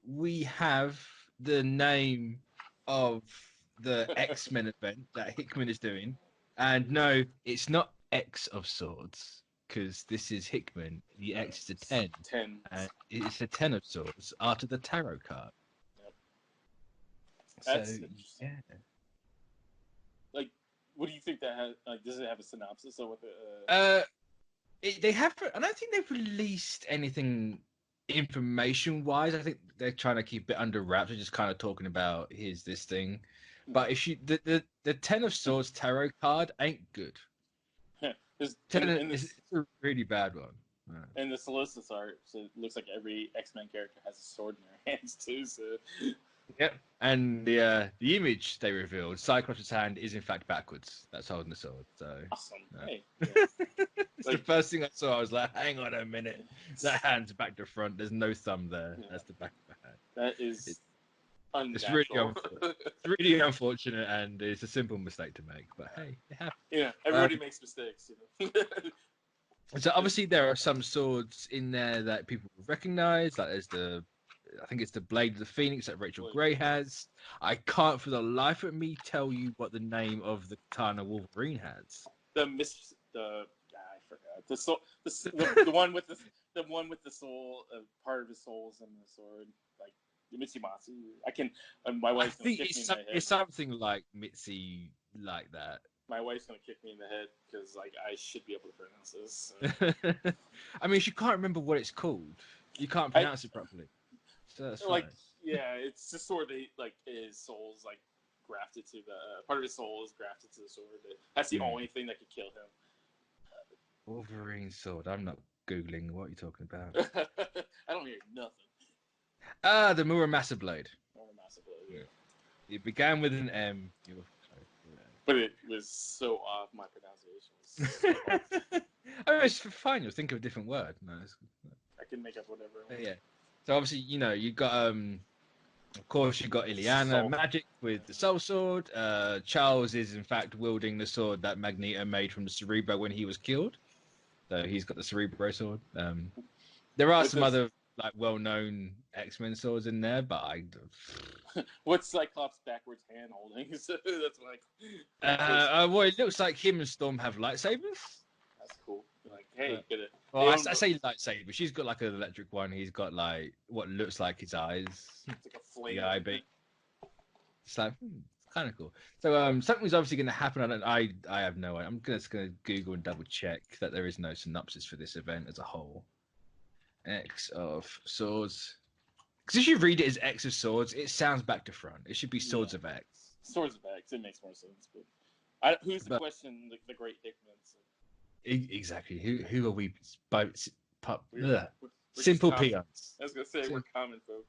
we have the name of the X-Men event that Hickman is doing. And no, it's not X of Swords, because this is Hickman. The X is a 10. 10. And it's a 10 of Swords after the tarot card. Yep. That's so, interesting. Yeah. Like, what do you think that has? Like, does it have a synopsis or what They haven't. I don't think they've released anything information-wise. I think they're trying to keep it under wraps. They're just kind of talking about here's this thing. But if you the 10 of Swords tarot card ain't good. It's a really bad one. And the Solicitous art, so it looks like every X-Men character has a sword in their hands too. So. Yep, and the image they revealed, Cyclops' hand is in fact backwards. That's holding the sword. So awesome. Hey, it's the first thing I saw. I was like, "Hang on a minute, that hand's back to front. There's no thumb there. Yeah. That's the back of the hand." That is unnatural. It's really unfortunate, and it's a simple mistake to make. But hey, it happens. Yeah, everybody makes mistakes. You know. So obviously there are some swords in there that people recognize. Like there's I think it's the Blade of the Phoenix that Rachel Gray has. I can't for the life of me tell you what the name of the Katana Wolverine has. I forgot. The one with the soul, part of his soul's in the sword, like the Mitsumatsu. My wife's gonna kick me in the head. It's something like Mitzi, like that. My wife's gonna kick me in the head because like I should be able to pronounce this. So. I mean, she can't remember what it's called. You can't pronounce it properly. So that's like, fine. Yeah, it's just sort of like his soul's like grafted to the part of his soul is grafted to the sword. That's the only thing that could kill him. Wolverine sword. I'm not googling. What are you talking about? I don't hear nothing. The Muramasa Blade. Yeah. It began with an M. But it was so off my pronunciation. I mean, it's fine. You'll think of a different word. No, I can make up whatever. Yeah. So obviously, you got of course you got Ileana Magic with the Soul Sword. Charles is in fact wielding the sword that Magneto made from the Cerebro when he was killed. So he's got the Cerebro sword. There are some other like well-known X-Men swords in there, but what's Cyclops' backwards hand holding? So that's like. Well, it looks like him and Storm have lightsabers. That's cool. Like, hey, get it. Well, I say lightsaber. She's got like an electric one. He's got like what looks like his eyes. It's like a flame. The eye beam. It's like it's kind of cool. So something's obviously going to happen. I have no idea. I'm just going to Google and double check that there is no synopsis for this event as a whole. X of Swords. Because if you read it as X of Swords, it sounds back to front. It should be Swords of X. Swords of X. It makes more sense. But who's the question? The great Hickman. Exactly. Who are we? Simple peons. I was gonna say we're common folk.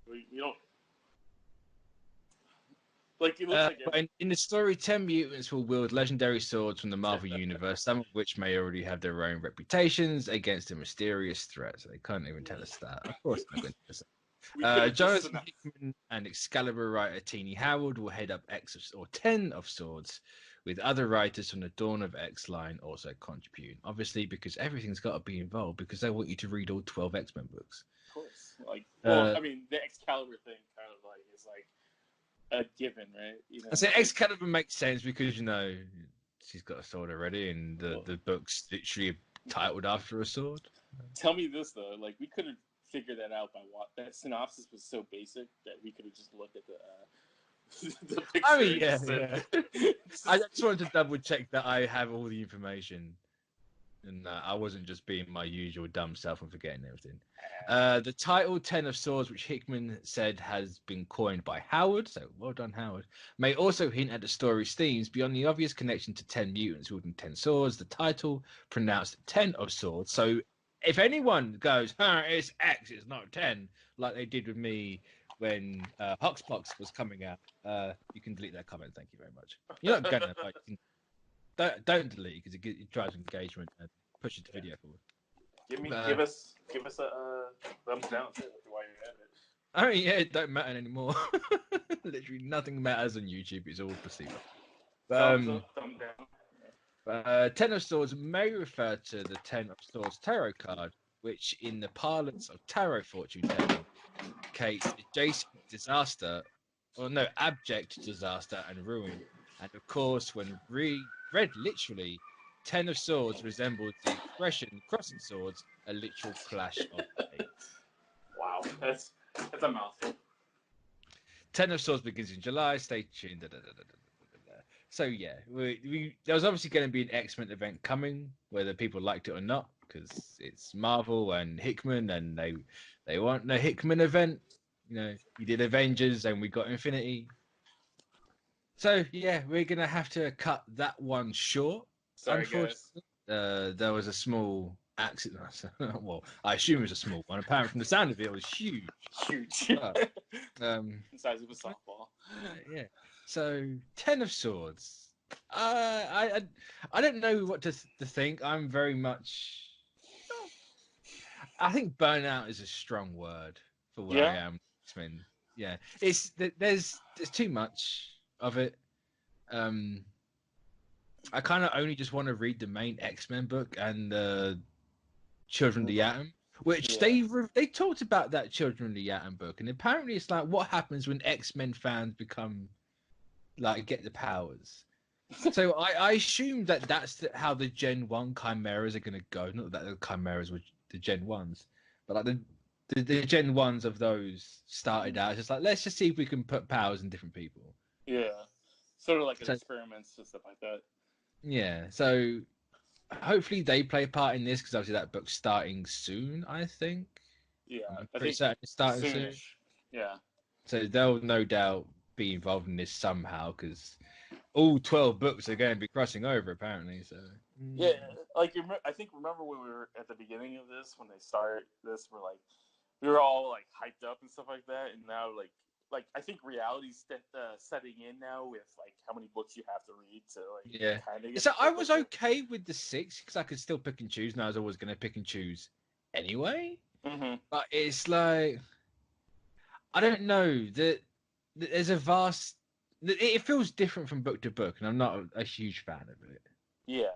We don't. Like it looks like. In the story, 10 mutants will wield legendary swords from the Marvel Universe, some of which may already have their own reputations against a mysterious threat. So they can't even tell us that. Of course, they're going to tell us that. Jonathan Hickman and Excalibur writer Teenie Howard will head up 10 of Swords, with other writers from the Dawn of X line also contributing. Obviously, because everything's got to be involved, because they want you to read all 12 X-Men books. Of course. I mean, the Excalibur thing kind of like is like a given, right? I say Excalibur makes sense because, she's got a sword already, and the book's literally titled after a sword. Tell me this, though. Like, we could have figured that out by what... That synopsis was so basic that we could have just looked at the picture. I mean, yeah. I just wanted to double check that I have all the information, and I wasn't just being my usual dumb self and forgetting everything. The title 10 of Swords, which Hickman said has been coined by Howard, so well done, Howard, may also hint at the story's themes beyond the obvious connection to 10 mutants wielding 10 swords. The title pronounced 10 of Swords. So if anyone goes, it's X, it's not 10, like they did with me when Hoxpox was coming out, you can delete that comment. Thank you very much. You're not gonna don't delete it because it drives engagement and pushes the video forward. Give us a thumbs down while you're at it. I mean, yeah, it don't matter anymore. Literally nothing matters on YouTube. It's all placebo. Thumbs up, thumb down. 10 of Swords may refer to the 10 of Swords tarot card, which in the parlance of tarot fortune telling indicates adjacent disaster, or no, abject disaster and ruin. And of course, when read literally, 10 of Swords resembles the expression crossing swords, a literal clash of blades. Wow, that's a mouthful. 10 of Swords begins in July. Stay tuned. So yeah, there was obviously going to be an X-Men event coming, whether people liked it or not, because it's Marvel and Hickman, and they want a Hickman event. You know, he did Avengers, and we got Infinity. So yeah, we're gonna have to cut that one short. Sorry, guys. There was a small accident. Well, I assume it was a small one. Apparently, from the sound of it, it was huge. Huge. The size of a softball. Yeah. So 10 of Swords. I don't know what to think. I'm very much. I think burnout is a strong word for where I am. X-Men. Yeah, there's too much of it. I kind of only just want to read the main X-Men book and Children of the Atom, which they talked about that Children of the Atom book, and apparently it's like what happens when X-Men fans become like get the powers. So I assume that's how the Gen 1 Chimeras are going to go. Not that the Chimeras were the Gen 1s, but like the Gen 1s of those started out. It's just like, let's just see if we can put powers in different people. Yeah. Sort of like experiments and stuff like that. Yeah. So hopefully they play a part in this, because obviously that book's starting soon, I think. Yeah. I'm pretty certain it's starting soon. Yeah. So they'll no doubt be involved in this somehow, because all 12 books are going to be crossing over, apparently. So yeah, like remember when we were at the beginning of this, when they started this, we were all like hyped up and stuff like that, and now like I think reality's setting in now with like how many books you have to read to like kind of get. So I was okay with the 6 because I could still pick and choose, and I was always going to pick and choose anyway. Mm-hmm. But it's like, I don't know, that there's a vast. It feels different from book to book, and I'm not a huge fan of it. Yeah.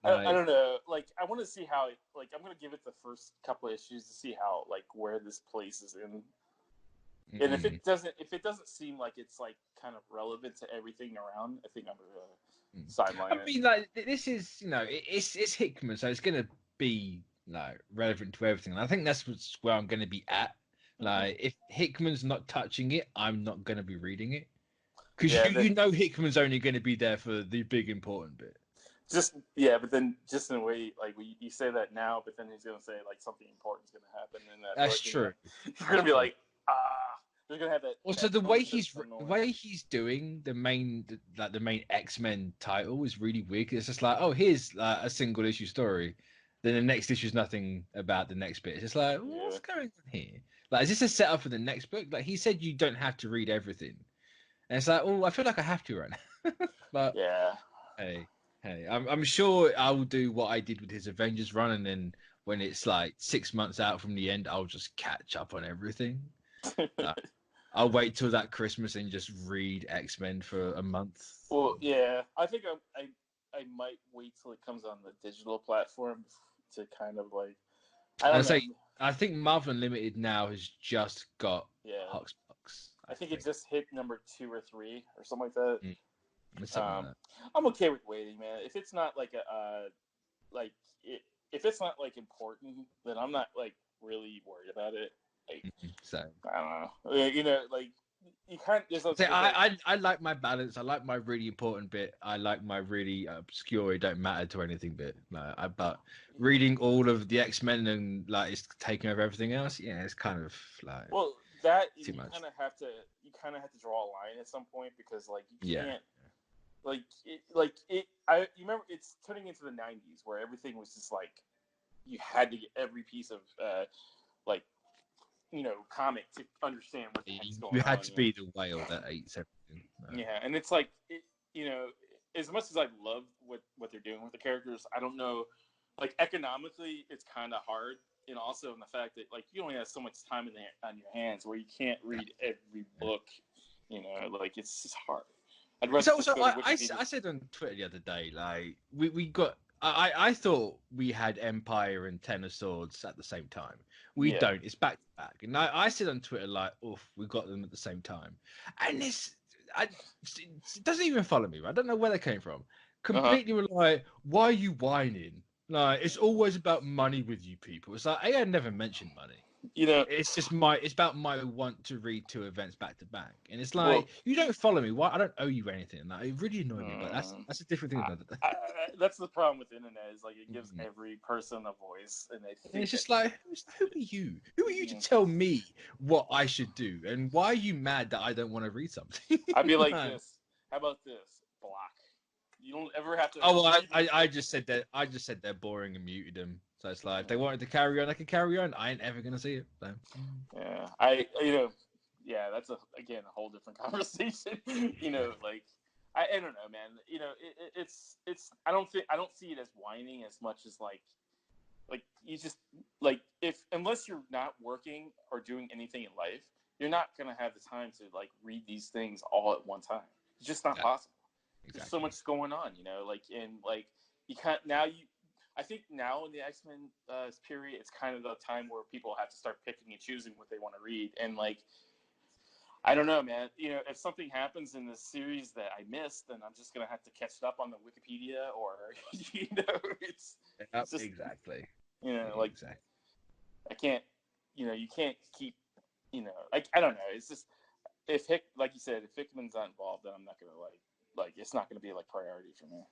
I don't know. Like, I want to see how it, like, I'm going to give it the first couple of issues to see how, like, where this places in. Mm-hmm. And if it doesn't seem like it's, like, kind of relevant to everything around, I think I'm going to sideline it. I mean, like, this is, you know, it's Hickman, so it's going to be, like, relevant to everything. And I think that's where I'm going to be at. Like, if Hickman's not touching it, I'm not going to be reading it. Because you know Hickman's only going to be there for the big important bit. But then just in a way, like you say that now, but then he's gonna say like something important's gonna happen in that. That's true. You're gonna be like, they're gonna have that. Also, the way he's doing the main X-Men title is really weird. It's just like, oh, here's a single issue story. Then the next issue is nothing about the next bit. It's just like, what's going on here? Like, is this a setup for the next book? Like, he said you don't have to read everything, and it's like, oh, I feel like I have to right now. But yeah, hey, I'm sure I'll do what I did with his Avengers run, and then when it's like 6 months out from the end, I'll just catch up on everything. I'll wait till that Christmas and just read X-Men for a month. Well, yeah, I think I might wait till it comes on the digital platform to kind of like. I think Marvel Unlimited now has just got Hoxpox. I think it just hit number 2 or 3 or something like that. I'm okay with waiting, man. If it's not like if it's not like important, then I'm not like really worried about it. Like, so I don't know. You know, like you can't. I like my balance. I like my really important bit. I like my really obscure, it don't matter to anything bit. But reading all of the X-Men and like it's taking over everything else. Yeah, it's kind of like that too much. You kind of have to draw a line at some point because like you can't. You remember it's turning into the 90s where everything was just like you had to get every piece of comic to understand what the heck's going on. You had to be the whale that ate everything. Yeah, and it's like as much as I love what they're doing with the characters, I don't know, like economically it's kind of hard, and also in the fact that like you only have so much time on your hands where you can't read every book. Like it's just hard. So I said on Twitter the other day, like we got I thought we had Empire and Ten of Swords at the same time. We don't. It's back to back. And I said on Twitter like, "Oof, we got them at the same time," and it doesn't even follow me. I don't know where they came from. Completely were like, "Why are you whining?" Like, it's always about money with you people. It's like I never mentioned money. It's just it's about my want to read two events back to back, and it's like you don't follow me. Why? I don't owe you anything. Like, it really annoyed me, but that's a different thing. That's the problem with the internet, is like it gives every person a voice, and it's just like, who are you? Who are you to tell me what I should do? And why are you mad that I don't want to read something? I'd be like this. How about this? Block. You don't ever have to. Oh, well, I just said that. I just said they're boring and muted them. So it's like if they wanted to carry on, I could carry on. I ain't ever gonna see it. So. Yeah, that's a whole different conversation. Like I don't know, man. It's I don't see it as whining as much as like you just like unless you're not working or doing anything in life, you're not gonna have the time to like read these things all at one time. It's just not possible. Exactly. There's so much going on, you can't now. I think now in the X-Men period, it's kind of the time where people have to start picking and choosing what they want to read, and like, I don't know, man. If something happens in this series that I missed, then I'm just gonna have to catch it up on the Wikipedia, or it's just exactly. Exactly. I can't, you can't keep, I don't know. It's just like you said, if Hickman's not involved, then I'm not gonna like it's not gonna be like priority for me.